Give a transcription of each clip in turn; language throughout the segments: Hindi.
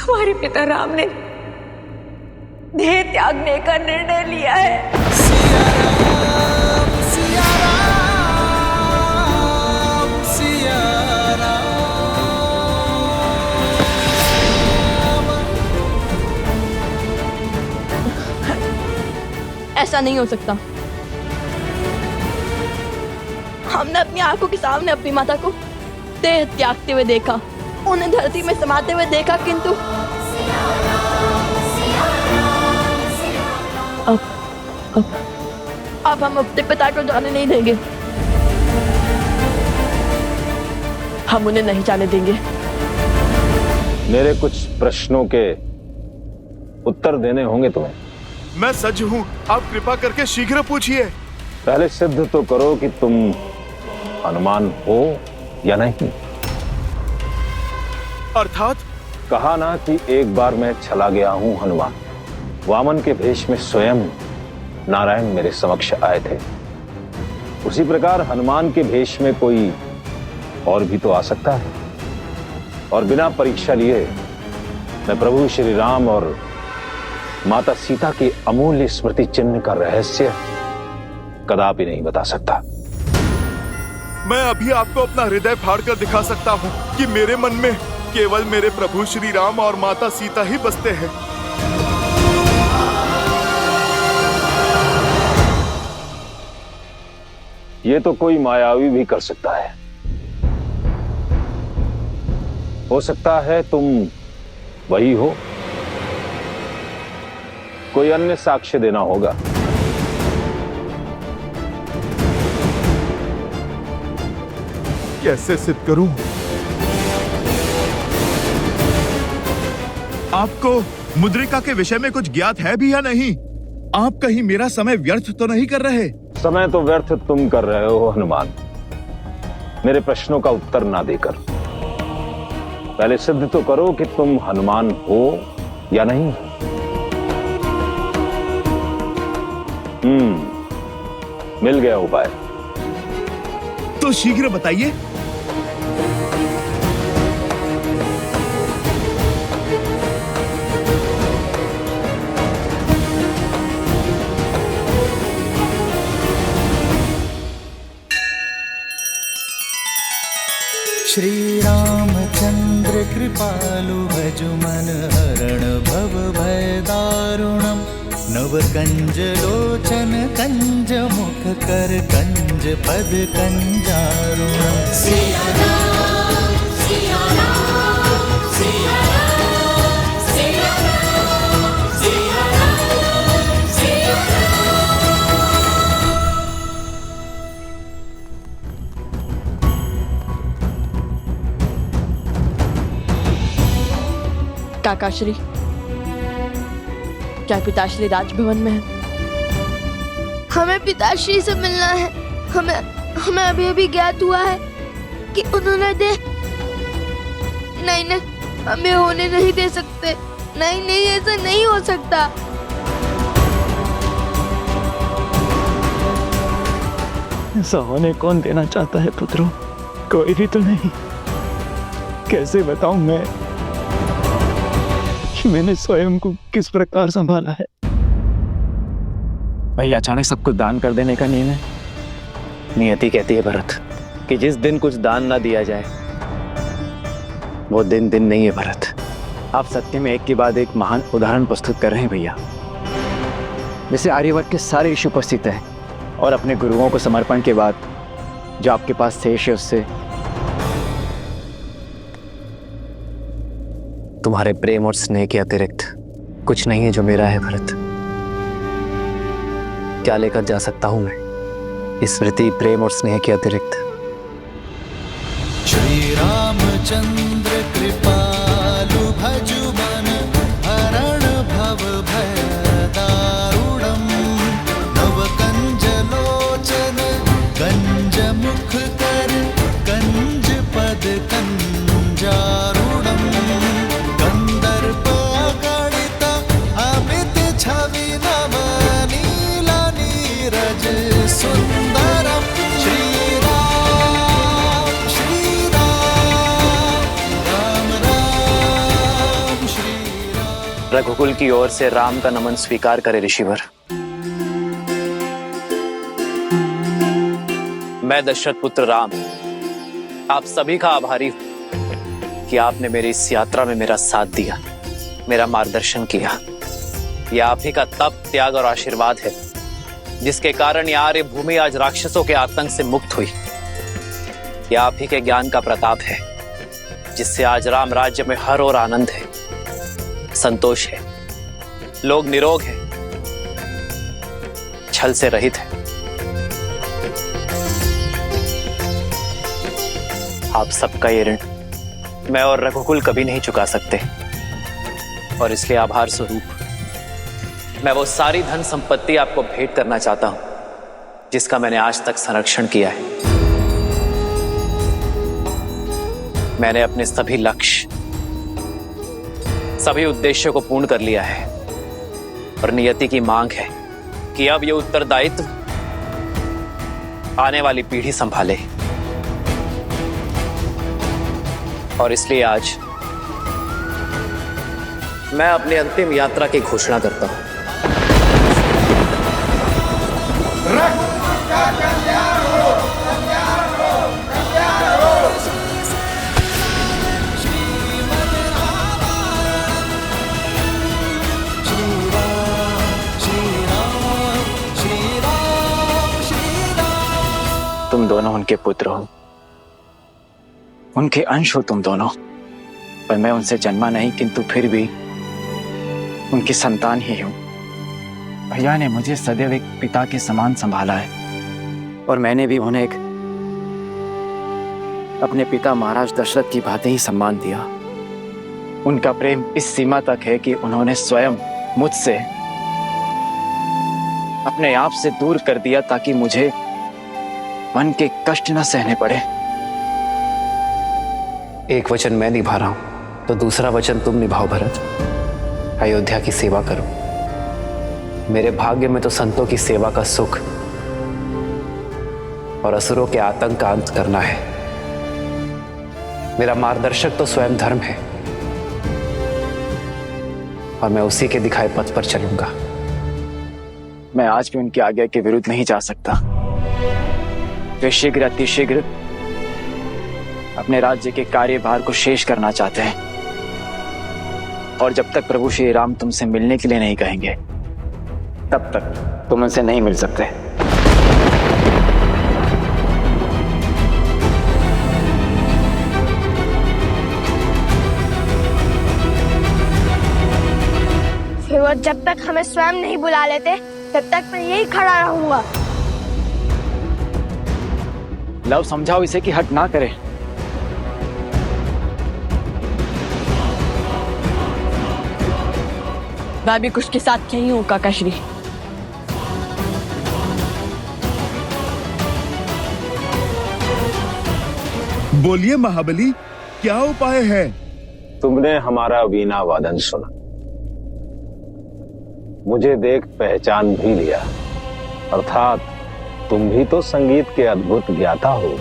हमारे पिता राम ने देह त्यागने का निर्णय लिया है। सिया राम, सिया राम, सिया राम। ऐसा नहीं हो सकता। हमने अपनी आंखों के सामने अपनी माता को देह त्यागते हुए देखा, उन्हें धरती में समाते हुए देखा, किंतु अब हम अपने पिता को जाने नहीं देंगे। हम उन्हें नहीं जाने देंगे। मेरे कुछ प्रश्नों के उत्तर देने होंगे तुम्हें। मैं सज्ज हूँ, आप कृपा करके शीघ्र पूछिए। पहले सिद्ध तो करो कि तुम हनुमान हो या नहीं। अर्थात? कहा ना कि एक बार मैं चला गया हूं हनुमान। वामन के भेष में स्वयं नारायण मेरे समक्ष आए थे। उसी प्रकार हनुमान के भेष में कोई और भी तो आ सकता है। और बिना परीक्षा लिए मैं प्रभु श्री राम और माता सीता की अमूल्य स्मृति चिन्ह का रहस्य कदापि नहीं बता सकता। मैं अभी आपको अपना हृदय फाड़कर दिखा सकता हूँ कि मेरे मन में केवल मेरे प्रभु श्री राम और माता सीता ही बसते हैं। ये तो कोई मायावी भी कर सकता है। हो सकता है तुम वही हो। कोई अन्य साक्ष्य देना होगा। कैसे सिद्ध करूं? आपको मुद्रिका के विषय में कुछ ज्ञात है भी या नहीं? आप कहीं मेरा समय व्यर्थ तो नहीं कर रहे? समय तो व्यर्थ तुम कर रहे हो हनुमान, मेरे प्रश्नों का उत्तर ना देकर। पहले सिद्ध तो करो कि तुम हनुमान हो या नहीं। मिल गया उपाय। तो शीघ्र बताइए। श्री रामचंद्र कृपालु भजु मन हरण भव भय दारुणम। नव कंज लोचन कंज मुख कर कंज पद कंजारुणम। सिया राम, सिया राम, सिया राम, सिया राम, सिया राम, सिया राम। काकाश्री, क्या पिताश्री राजभवन में है? हमें पिताश्री से मिलना है। हमें अभी अभी ज्ञात हुआ है कि उन्होंने नहीं, हमें होने नहीं दे सकते। नहीं, ऐसा नहीं हो सकता। ऐसा होने कौन देना चाहता है पुत्रों? कोई भी तो नहीं। कैसे बताऊं मैं कि मैंने स्वयं को किस प्रकार संभाला है। भाई अचानक सब कुछ दान कर देने का निर्णय। नियति कहती है भरत कि जिस दिन कुछ दान ना दिया जाए वो दिन नहीं है भरत। आप सत्य में एक के बाद एक महान उदाहरण प्रस्तुत कर रहे हैं भैया। जैसे आर्यवर्त के सारे ऋषि उपस्थित हैं और अपने गुरुओं को समर्पण के बाद जो आपके पास शेष है उससे तुम्हारे प्रेम और स्नेह के अतिरिक्त कुछ नहीं है जो मेरा है भरत। क्या लेकर जा सकता हूं मैं स्मृति, प्रेम और स्नेह के अतिरिक्त? श्री रामचंद्र कृपालु भजु मन हरण भव भय दारुणम। नव कंज लोचन कंज मुख कर कंज पद कंजारुणम। कंदर्प अगणित अमित छवि नव नील नीरज सुंदरम। श्री राम, श्री राम, रघुकुल की ओर से राम का नमन स्वीकार करे ऋषिवर। मैं दशरथ पुत्र राम आप सभी का आभारी हूं कि आपने मेरी इस यात्रा में मेरा साथ दिया, मेरा मार्गदर्शन किया। यह आप ही का तप, त्याग और आशीर्वाद है जिसके कारण यह आर्य भूमि आज राक्षसों के आतंक से मुक्त हुई। यह आप ही के ज्ञान का प्रताप है जिससे आज राम राज्य में हर ओर आनंद है, संतोष है, लोग निरोग हैं, छल से रहित है। आप सबका ये ऋण मैं और रघुकुल कभी नहीं चुका सकते और इसलिए आभार स्वरूप मैं वो सारी धन संपत्ति आपको भेंट करना चाहता हूं जिसका मैंने आज तक संरक्षण किया है। मैंने अपने सभी लक्ष्य, सभी उद्देश्यों को पूर्ण कर लिया है और नियति की मांग है कि अब ये उत्तरदायित्व आने वाली पीढ़ी संभाले। और इसलिए आज मैं अपनी अंतिम यात्रा की घोषणा करता हूं। तुम दोनों उनके पुत्र हो, उनके अंश हो तुम दोनों, पर मैं उनसे जन्मा नहीं किंतु फिर भी उनकी संतान ही हूं। भैया ने मुझे सदैव एक पिता के समान संभाला है और मैंने भी उन्हें एक अपने पिता महाराज दशरथ की भांति ही सम्मान दिया। उनका प्रेम इस सीमा तक है कि उन्होंने स्वयं मुझसे अपने आप से दूर कर दिया ताकि मुझे मन के कष्ट न सहने पड़े। एक वचन मैं निभा रहा हूं तो दूसरा वचन तुम निभाओ भरत। अयोध्या की सेवा करो। मेरे भाग्य में तो संतों की सेवा का सुख और असुरों के आतंक का अंत करना है। मेरा मार्गदर्शक तो स्वयं धर्म है और मैं उसी के दिखाए पथ पर चलूंगा। मैं आज भी उनकी आज्ञा के विरुद्ध नहीं जा सकता। वे शीघ्र अतिशीघ्र अपने राज्य के कार्यभार को शेष करना चाहते हैं और जब तक प्रभु श्री राम तुमसे मिलने के लिए नहीं कहेंगे तब तक तुम उनसे नहीं मिल सकते। फिर वो जब तक हमें स्वयं नहीं बुला लेते तब तक मैं यही खड़ा रहूंगा। लव समझाओ इसे कि हट ना करे। मैं भी कुछ के साथ यही हूँ काका श्री। बोलिए महाबली, क्या उपाय है? तुमने हमारा वीणा वादन सुना, मुझे देख पहचान भी लिया, अर्थात तुम भी तो संगीत के अद्भुत ज्ञाता हो।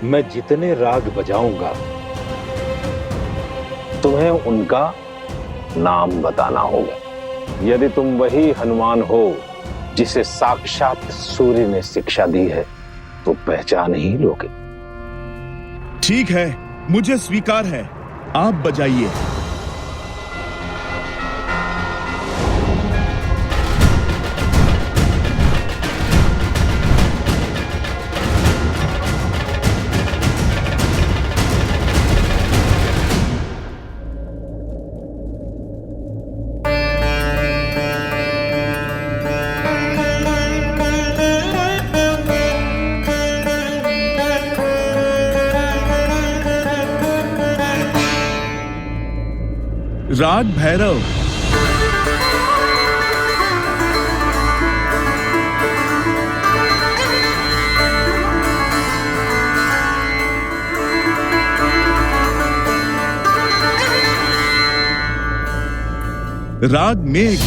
मैं जितने राग बजाऊंगा तुम्हें उनका नाम बताना होगा। यदि तुम वही हनुमान हो जिसे साक्षात सूर्य ने शिक्षा दी है तो पहचान ही लोगे। ठीक है, मुझे स्वीकार है, आप बजाइए। राग भैरव। राग मेघ।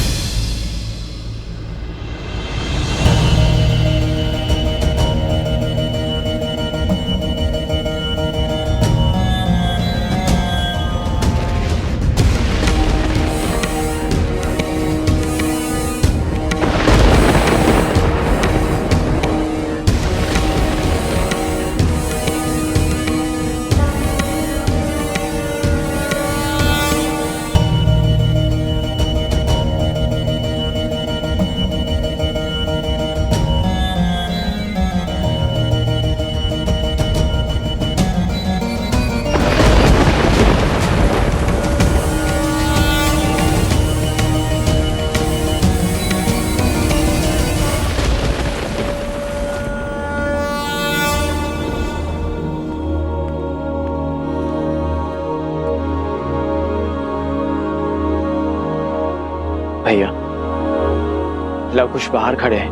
लवकुश बाहर खड़े हैं,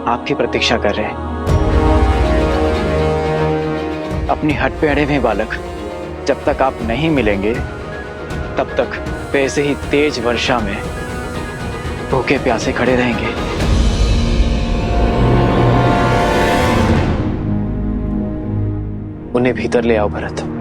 आपकी प्रतीक्षा कर रहे हैं। अपनी हट पे अड़े हुए बालक, जब तक आप नहीं मिलेंगे तब तक वैसे ही तेज वर्षा में भूखे प्यासे खड़े रहेंगे। उन्हें भीतर ले आओ भरत।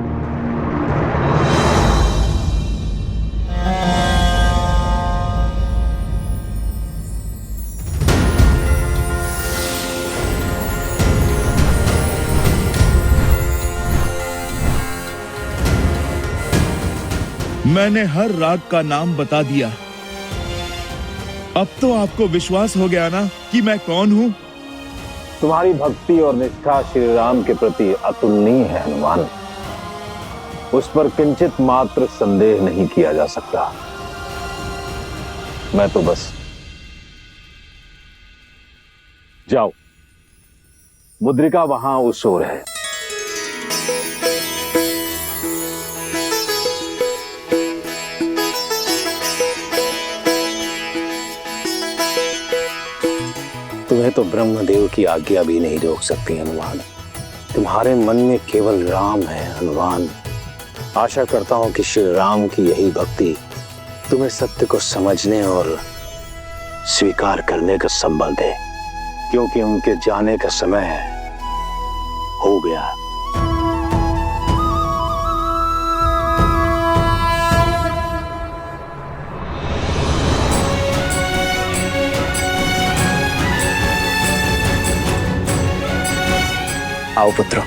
मैंने हर राग का नाम बता दिया। अब तो आपको विश्वास हो गया ना कि मैं कौन हूं? तुम्हारी भक्ति और निष्ठा श्री राम के प्रति अतुलनीय है हनुमान। उस पर किंचित मात्र संदेह नहीं किया जा सकता। मैं तो बस जाओ, मुद्रिका वहां उस ओर है। तुम्हें तो ब्रह्मदेव की आज्ञा भी नहीं रोक सकती हनुमान। तुम्हारे मन में केवल राम है हनुमान। आशा करता हूं कि श्री राम की यही भक्ति तुम्हें सत्य को समझने और स्वीकार करने का संबल दे, क्योंकि उनके जाने का समय हो गया। आओ पुत्र।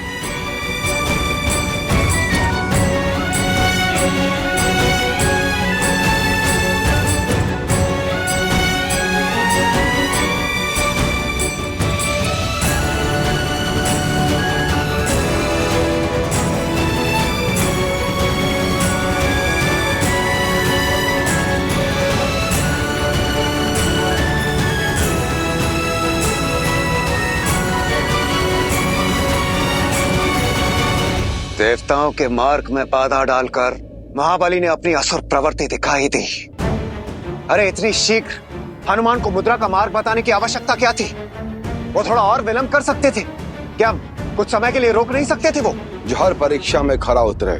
देवताओं के मार्ग में बाधा डालकर महाबली ने अपनी असुर प्रवृत्ति दिखाई दी। अरे इतनी शीघ्र हनुमान को मुद्रा का मार्ग बताने की आवश्यकता क्या थी? वो थोड़ा और विलंब कर सकते थे क्या? कुछ समय के लिए रोक नहीं सकते थे वो? जो हर परीक्षा में खरा उतरे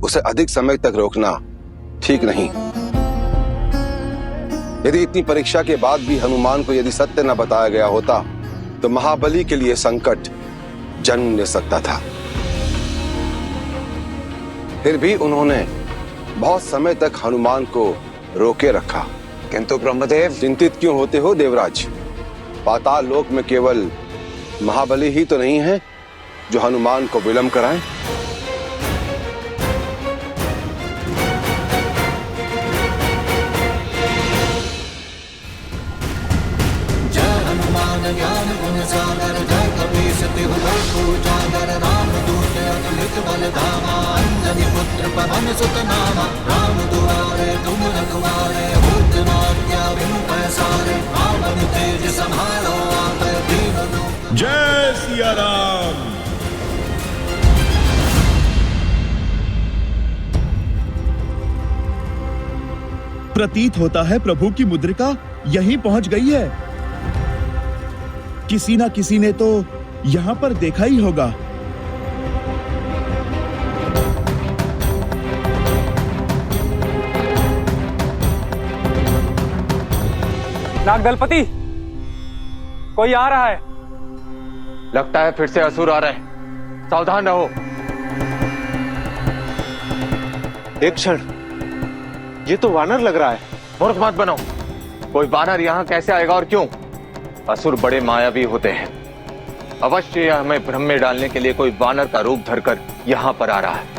उसे अधिक समय तक रोकना ठीक नहीं। यदि इतनी परीक्षा के बाद भी हनुमान को यदि सत्य न बताया गया होता तो महाबली के लिए संकट जन्म ले सकता था। फिर भी उन्होंने बहुत समय तक हनुमान को रोके रखा। किंतु ब्रह्मदेव, चिंतित क्यों होते हो देवराज? पाताल लोक में केवल महाबली ही तो नहीं है जो हनुमान को विलंब कराएं। जय हनुमान ज्ञान गुण सागर, जय कपीस तिहु लोक उजागर, रामदूत अतुलित बल धामा, अंजनी पुत्र पवन सुत नामा, राम दुआरे तुम रखवारे, होत न आज्ञा बिनु पैसारे, रावण तेज संहारो आपै दीन। जय सिया राम। प्रतीत होता है प्रभु की मुद्रिका यहीं पहुंच गई है। किसी ना किसी ने तो यहां पर देखा ही होगा। नागदलपति, कोई आ रहा है। लगता है फिर से असुर आ रहे हैं, सावधान रहो। एक क्षण, ये तो वानर लग रहा है। मूर्ख मत बनो। कोई वानर यहाँ कैसे आएगा और क्यों? असुर बड़े मायावी होते हैं। अवश्य यह हमें भ्रम में डालने के लिए कोई वानर का रूप धरकर यहाँ पर आ रहा है।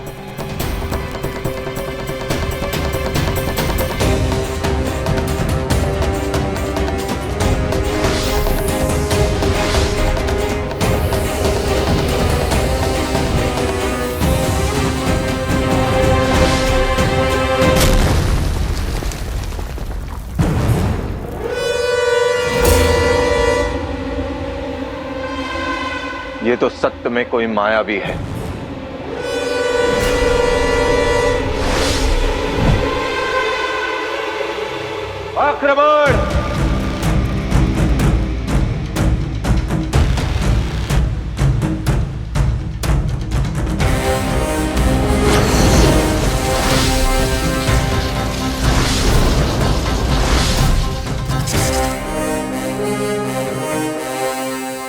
ये तो सत्य में कोई मायावी है। आक्रमण!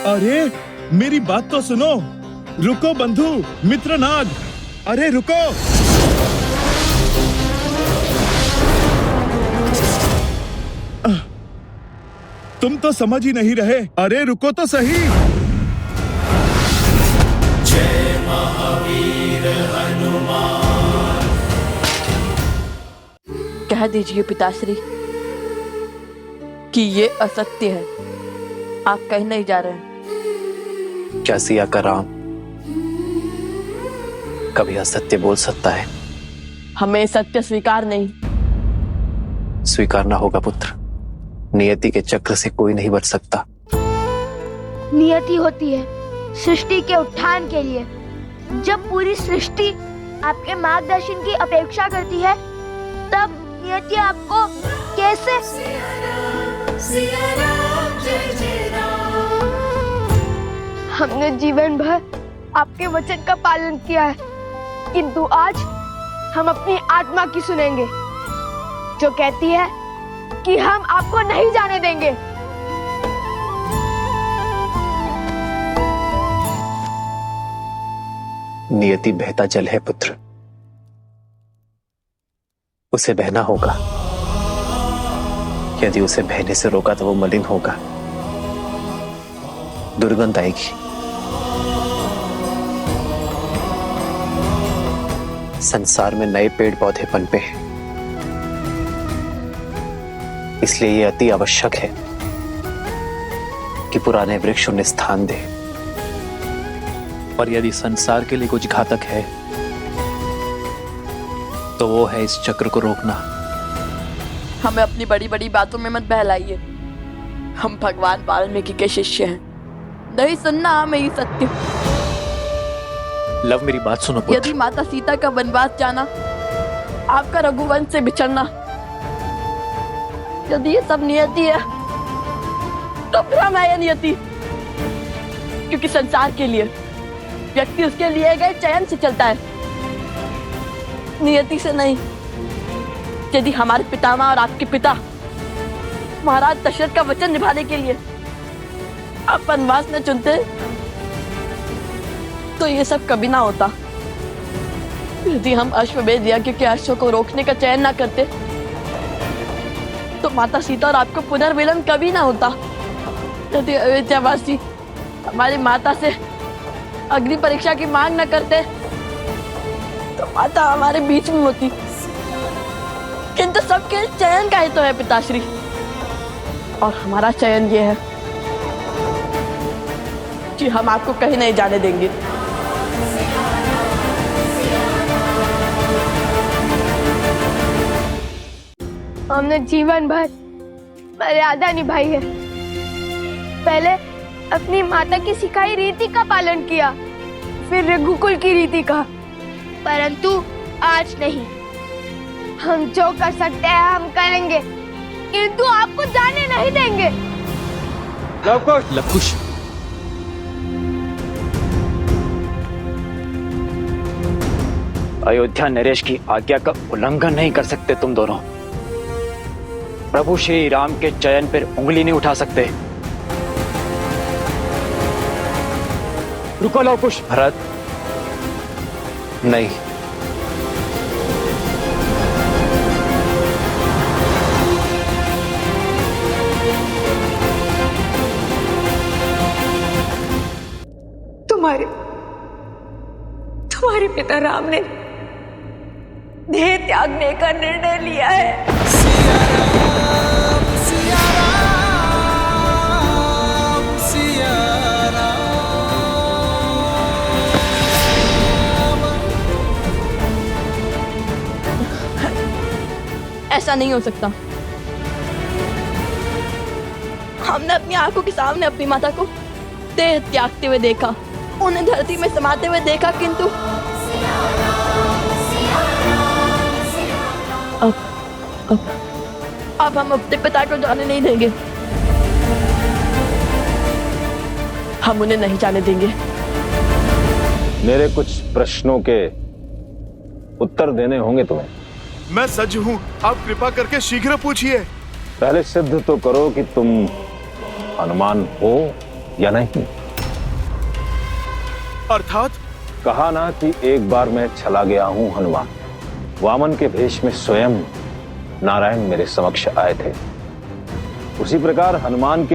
अरे मेरी बात तो सुनो। रुको बंधु मित्रनाग, अरे रुको। तुम तो समझ ही नहीं रहे, अरे रुको तो सही। जय महावीर हनुमान। कह दीजिए पिताश्री कि ये असत्य है, आप कहीं नहीं जा रहे हैं। क्या सिया का राम कभी असत्य बोल सकता है? हमें सत्य स्वीकार नहीं। स्वीकारना होगा पुत्र, नियति के चक्र से कोई नहीं बच सकता। नियति होती है सृष्टि के उत्थान के लिए। जब पूरी सृष्टि आपके मार्गदर्शन की अपेक्षा करती है, तब नियति आपको कैसे? हमने जीवन भर आपके वचन का पालन किया है, किंतु आज हम अपनी आत्मा की सुनेंगे, जो कहती है कि हम आपको नहीं जाने देंगे। नियति बहता जल है पुत्र, उसे बहना होगा। यदि उसे बहने से रोका तो वो मलिन होगा, दुर्गंध आएगी। संसार में नए पेड़ पौधे पनपे हैं, इसलिए ये अति आवश्यक है कि पुराने वृक्ष उन्हें स्थान दे। और यदि संसार के लिए कुछ घातक है तो वो है इस चक्र को रोकना। हमें अपनी बड़ी बड़ी बातों में मत बहलाइए। हम भगवान वाल्मीकि के शिष्य हैं, नहीं सुनना हमें ये सत्य। लव मेरी बात सुनो पुत्र। यदि माता सीता का वनवास जाना, आपका रघुवंश से बिछड़ना, यदि ये सब नियति है तो फिर हम है नियति। क्योंकि संसार के लिए व्यक्ति उसके लिए गए चयन से चलता है, नियति से नहीं। यदि हमारे पितामह और आपके पिता महाराज दशरथ का वचन निभाने के लिए आप वनवास न चुनते तो ये सब कभी ना होता। यदि हम अश्वमेध यज्ञ के अश्व को रोकने का चयन ना करते तो माता सीता और आपको पुनर्मिलन कभी ना होता। यदि अयोध्यावासी हमारी माता से अग्नि परीक्षा की मांग न करते तो माता हमारे बीच में होती। किंतु सबके चयन का ही तो है पिताश्री, और हमारा चयन ये है कि हम आपको कहीं नहीं जाने देंगे। हमने जीवन भर मर्यादा निभाई है। पहले अपनी माता की सिखाई रीति का पालन किया, फिर रघुकुल की रीति का, परंतु आज नहीं। हम जो कर सकते हैं हम करेंगे, किंतु आपको जाने नहीं देंगे। लवकुश, अयोध्या नरेश की आज्ञा का उल्लंघन नहीं कर सकते तुम दोनों। प्रभु श्री राम के चयन पर उंगली नहीं उठा सकते। रुको लवकुश। भरत, नहीं। तुम्हारे पिता राम ने देह त्यागने का निर्णय लिया है। ऐसा नहीं हो सकता। हमने अपनी आंखों के सामने अपनी माता को देह त्यागते हुए देखा, उन्हें धरती में समाते हुए देखा, किंतु अब हम अपने पिता को जाने नहीं देंगे। हम उन्हें नहीं जाने देंगे। मेरे कुछ प्रश्नों के उत्तर देने होंगे तुम्हें। मैं सज्ज हूँ, आप कृपा करके शीघ्र पूछिए। पहले सिद्ध तो करो कि तुम हनुमान हो या नहीं। अर्थात? कहा ना कि एक बार मैं चला गया हूं हनुमान। वामन के भेष में स्वयं नारायण मेरे समक्ष आए थे। उसी प्रकार हनुमान के